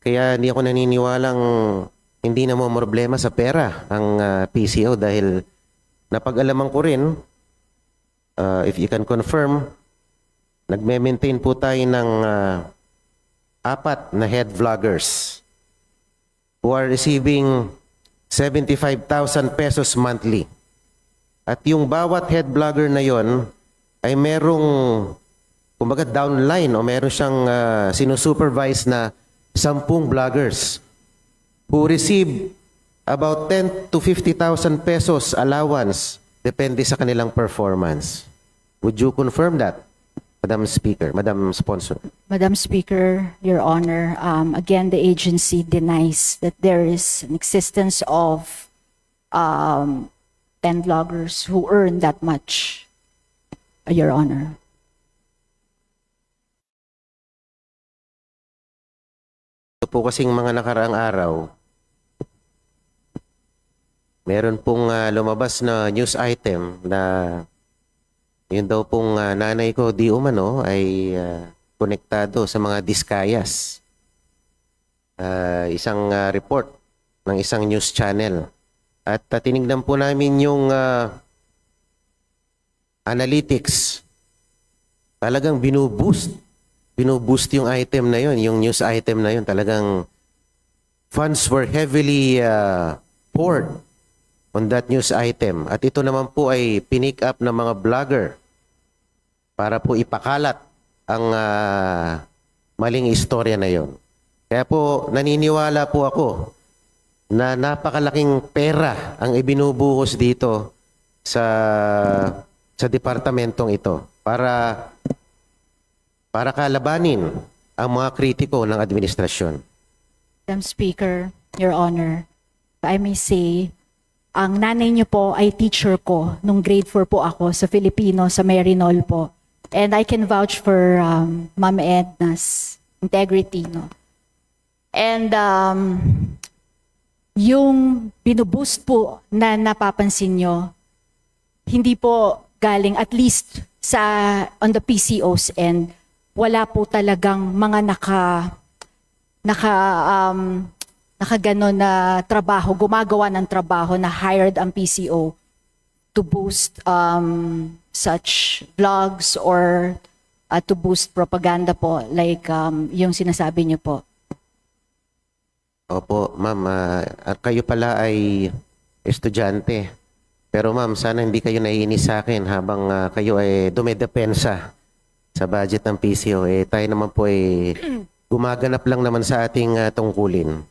Kaya hindi ako naniniwalang hindi na mo problema sa pera ang PCO dahil napag-alaman ko rin, if you can confirm, nagme-maintain po tayo ng 4 na head vloggers who are receiving 75,000 pesos monthly. At yung bawat head vlogger na yon ay merong, kumbaga downline o meron siyang sinusupervise na 10 vloggers who receive about 10 to 50,000 pesos allowance depende sa kanilang performance. Would you confirm that, Madam Speaker, Madam Sponsor? Madam Speaker, Your Honor, again, the agency denies that there is an existence of 10 vloggers who earn that much, Your Honor. Ito po kasing mga nakaraang araw, meron pong lumabas na news item na yun daw pong nanay ko di umano ay konektado sa mga diskayas. Isang report ng isang news channel. At tinignan po namin yung analytics. Talagang binuboost yung item na yun, yung news item na yun. Talagang funds were heavily poured on that news item. At ito naman po ay pinick up ng mga vlogger para po ipakalat ang maling istorya na yon. Kaya po naniniwala po ako na napakalaking pera ang ibinubuhos dito sa departamentong ito para kalabanin ang mga kritiko ng administrasyon. Madam Speaker, Your Honor, if I may say, ang nanay niyo po ay teacher ko nung grade 4 po ako sa Filipino, sa Marinol po. And I can vouch for Ma'am Edna's integrity, no? And yung binuboost po na napapansin nyo, hindi po galing at least on the PCO's end, wala po talagang mga nakaganon na trabaho, gumagawa ng trabaho na hired ang PCO to boost such vlogs or to boost propaganda po like yung sinasabi niyo po. Opo, ma'am, kayo pala ay estudyante. Pero ma'am, sana hindi kayo naiinis sa akin habang kayo ay dumedepensa sa budget ng PCO. Tayo naman po ay gumaganap lang naman sa ating tungkulin.